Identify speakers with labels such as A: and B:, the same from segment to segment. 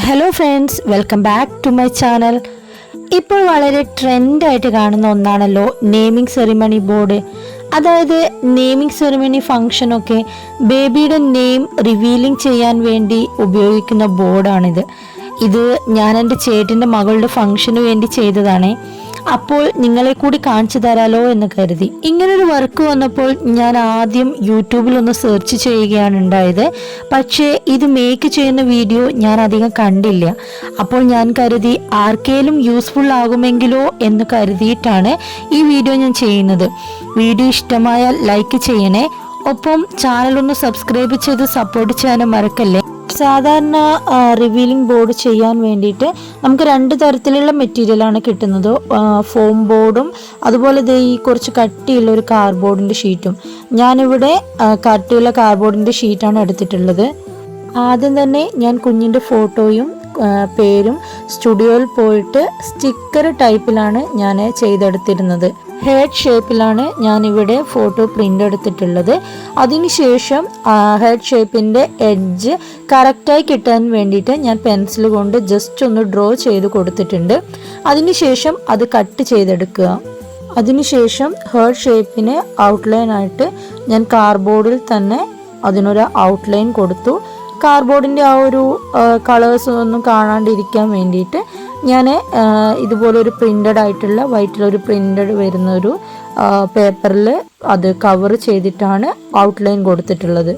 A: Hello friends, welcome back to my channel. ഇപ്പോൾ വളരെ ട്രെൻഡായിട്ട് കാണുന്ന ഒന്നാണല്ലോ നെയിമിംഗ് സെറിമണി ബോർഡ്. അതായത് നെയിമിംഗ് സെറിമണി ഫംഗ്ഷനൊക്കെ ബേബിയുടെ നെയിം റിവീലിംഗ് ചെയ്യാൻ വേണ്ടി ഉപയോഗിക്കുന്ന ബോർഡാണിത്. ഇത് ഞാൻ എൻ്റെ ചേട്ടൻ്റെ മകളുടെ ഫംഗ്ഷന് വേണ്ടി ചെയ്തതാണേ. അപ്പോൾ നിങ്ങളെ കൂടി കാണിച്ചു തരാലോ എന്ന് കരുതി. ഇങ്ങനൊരു വർക്ക് വന്നപ്പോൾ ഞാൻ ആദ്യം യൂട്യൂബിലൊന്ന് സെർച്ച് ചെയ്യുകയാണ് ഉണ്ടായത്. പക്ഷേ ഇത് മേക്ക് ചെയ്യുന്ന വീഡിയോ ഞാൻ അധികം കണ്ടില്ല. അപ്പോൾ ഞാൻ കരുതി ആർക്കേലും യൂസ്ഫുൾ ആകുമെങ്കിലോ എന്ന് കരുതിയിട്ടാണ് ഈ വീഡിയോ ഞാൻ ചെയ്യുന്നത്. വീഡിയോ ഇഷ്ടമായാൽ ലൈക്ക് ചെയ്യണേ. ഒപ്പം ചാനലൊന്ന് സബ്സ്ക്രൈബ് ചെയ്ത് സപ്പോർട്ട് ചെയ്യാനും മറക്കല്ലേ. സാധാരണ റിവീലിംഗ് ബോർഡ് ചെയ്യാൻ വേണ്ടിയിട്ട് നമുക്ക് രണ്ട് തരത്തിലുള്ള മെറ്റീരിയലാണ് കിട്ടുന്നത്. ഫോം ബോർഡും അതുപോലെ ഈ കുറച്ച് കട്ടിയുള്ള ഒരു കാർഡ്ബോർഡിൻ്റെ ഷീറ്റും. ഞാനിവിടെ കട്ടിയുള്ള കാർഡ്ബോർഡിൻ്റെ ഷീറ്റാണ് എടുത്തിട്ടുള്ളത്. ആദ്യം തന്നെ ഞാൻ കുഞ്ഞിൻ്റെ ഫോട്ടോയും പേരും സ്റ്റുഡിയോയിൽ പോയിട്ട് സ്റ്റിക്കർ ടൈപ്പിലാണ് ഞാൻ ചെയ്തെടുത്തിരുന്നത്. ഹെഡ് ഷേപ്പിലാണ് ഞാനിവിടെ ഫോട്ടോ പ്രിൻ്റ് എടുത്തിട്ടുള്ളത്. അതിനുശേഷം ഹെഡ് ഷേപ്പിൻ്റെ എഡ്ജ് കറക്റ്റായി കിട്ടാൻ വേണ്ടിയിട്ട് ഞാൻ പെൻസിൽ കൊണ്ട് ജസ്റ്റ് ഒന്ന് ഡ്രോ ചെയ്ത് കൊടുത്തിട്ടുണ്ട്. അതിനുശേഷം അത് കട്ട് ചെയ്തെടുക്കുക. അതിനുശേഷം ഹെഡ് ഷേപ്പിന് ഔട്ട്ലൈനായിട്ട് ഞാൻ കാർഡ്ബോർഡിൽ തന്നെ അതിനൊരു ഔട്ട്ലൈൻ കൊടുത്തു. കാർഡ്ബോർഡിൻ്റെ ആ ഒരു കളേഴ്സ് ഒന്നും കാണാണ്ടിരിക്കാൻ വേണ്ടിയിട്ട് ഞാൻ ഇതുപോലെ ഒരു പ്രിൻ്റഡ് ആയിട്ടുള്ള വൈറ്റിലൊരു പ്രിൻ്റഡ് വരുന്ന ഒരു പേപ്പറിൽ അത് കവർ ചെയ്തിട്ടാണ് ഔട്ട്ലൈൻ കൊടുത്തിട്ടുള്ളത്.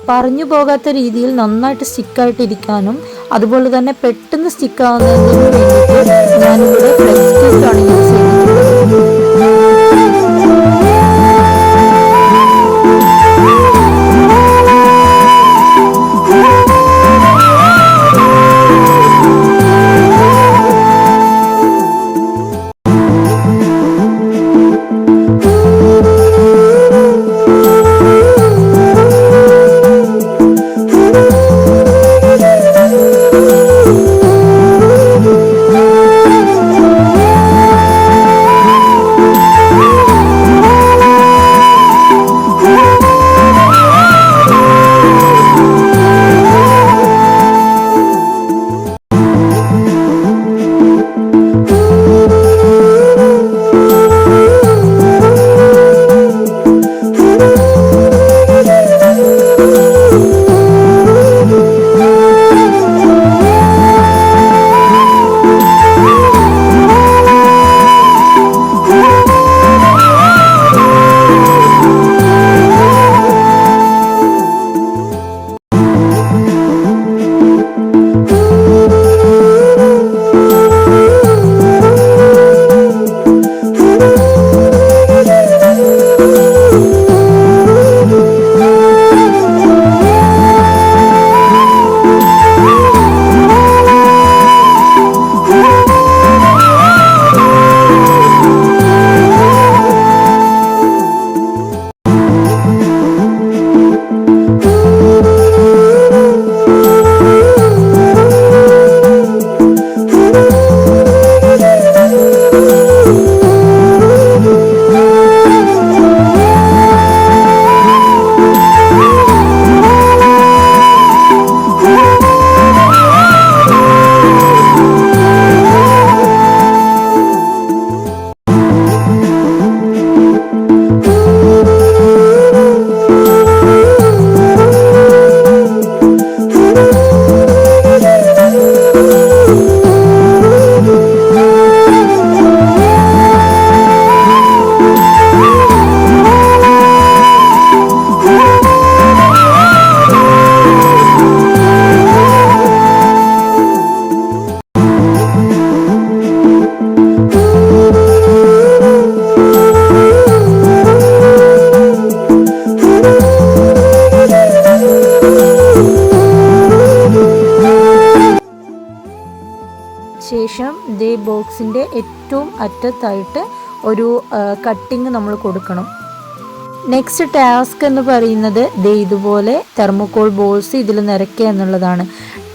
A: പറഞ്ഞു പോകാത്ത രീതിയിൽ നന്നായിട്ട് സ്റ്റിക്കായിട്ടിരിക്കാനും അതുപോലെ തന്നെ പെട്ടെന്ന് സ്റ്റിക്കാവുന്നതിന് വേണ്ടിയിട്ട് ഞാനിവിടെ ഫ്ലെക്സ് സ്റ്റിക്കാണ് യൂസ് ചെയ്തിട്ടുള്ളത്. ശേഷം ദേ ബോക്സിൻ്റെ ഏറ്റവും അറ്റത്തായിട്ട് ഒരു കട്ടിങ് നമ്മൾ കൊടുക്കണം. നെക്സ്റ്റ് ടാസ്ക് എന്ന് പറയുന്നത് ദേ ഇതുപോലെ തെർമോക്കോൾ ബോൾസ് ഇതിൽ നിറയ്ക്കുക എന്നുള്ളതാണ്.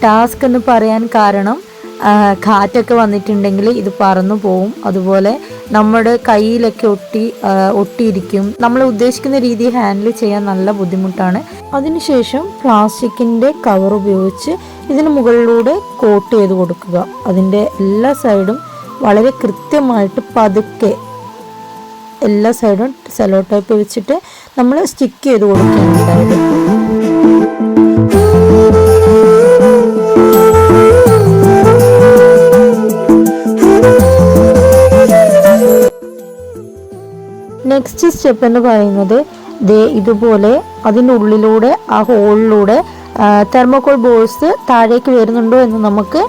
A: ടാസ്ക് എന്ന് പറയാൻ കാരണം കാറ്റൊക്കെ വന്നിട്ടുണ്ടെങ്കിൽ ഇത് പറന്നു പോവും. അതുപോലെ നമ്മുടെ കയ്യിലൊക്കെ ഒട്ടിയിരിക്കും. നമ്മൾ ഉദ്ദേശിക്കുന്ന രീതിയിൽ ഹാൻഡിൽ ചെയ്യാൻ നല്ല ബുദ്ധിമുട്ടാണ്. അതിനുശേഷം പ്ലാസ്റ്റിക്കിൻ്റെ കവർ ഉപയോഗിച്ച് ഇതിന് മുകളിലൂടെ കോട്ട് ചെയ്ത് കൊടുക്കുക. അതിൻ്റെ എല്ലാ സൈഡും വളരെ കൃത്യമായിട്ട് പതുക്കെ എല്ലാ സൈഡും സെല്ലോ ടേപ്പ് വെച്ചിട്ട് നമ്മൾ സ്റ്റിക്ക് ചെയ്ത് കൊടുക്കുകയാണ്. നെക്സ്റ്റ് സ്റ്റെപ്പ് എന്ന് പറയുന്നത് ഇതുപോലെ അതിനുള്ളിലൂടെ ആ ഹോളിലൂടെ തെർമോകോൾ ബോൾസ് താഴേക്ക് വരുന്നുണ്ടോ എന്ന് നമുക്ക്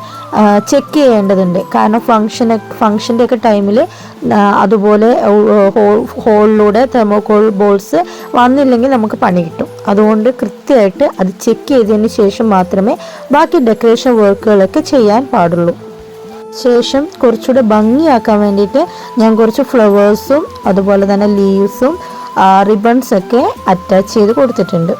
A: ചെക്ക് ചെയ്യേണ്ടതുണ്ട്. കാരണം ഫംഗ്ഷൻ്റെ ഒക്കെ ടൈമിൽ അതുപോലെ ഹോളിലൂടെ തെർമോകോൾ ബോൾസ് വന്നില്ലെങ്കിൽ നമുക്ക് പണി കിട്ടും. അതുകൊണ്ട് കൃത്യമായിട്ട് അത് ചെക്ക് ചെയ്തതിന് ശേഷം മാത്രമേ ബാക്കി ഡെക്കറേഷൻ വർക്കുകളൊക്കെ ചെയ്യാൻ പാടുള്ളൂ. ശേഷം കുറച്ചുകൂടെ ഭംഗിയാക്കാൻ വേണ്ടിയിട്ട് ഞാൻ കുറച്ച് ഫ്ലവേഴ്സും അതുപോലെ തന്നെ ലീവ്സും റിബൺസൊക്കെ അറ്റാച്ച് ചെയ്ത് കൊടുത്തിട്ടുണ്ട്.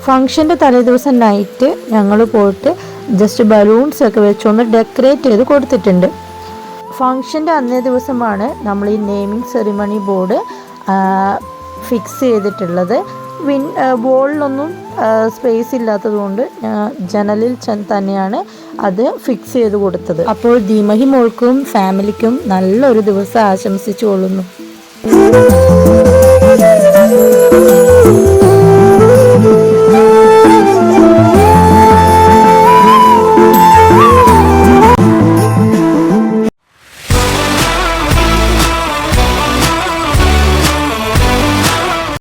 A: ഫംഗ്ഷൻ്റെ തലേദിവസം നൈറ്റ് ഞങ്ങൾ പോയിട്ട് ജസ്റ്റ് ബലൂൺസ് ഒക്കെ വെച്ചൊന്ന് ഡെക്കറേറ്റ് ചെയ്ത് കൊടുത്തിട്ടുണ്ട്. ഫംഗ്ഷൻ്റെ അന്നേ ദിവസമാണ് നമ്മൾ ഈ നെയിമിംഗ് സെറിമണി ബോർഡ് ഫിക്സ് ചെയ്തിട്ടുള്ളത്. ബോളിലൊന്നും സ്പേസ് ഇല്ലാത്തത് കൊണ്ട് ജനലിൽ തന്നെയാണ് അത് ഫിക്സ് ചെയ്ത് കൊടുത്തത്. അപ്പോൾ ദീമഹി മോൾക്കും ഫാമിലിക്കും നല്ലൊരു ദിവസം ആശംസിച്ചു കൊള്ളുന്നു.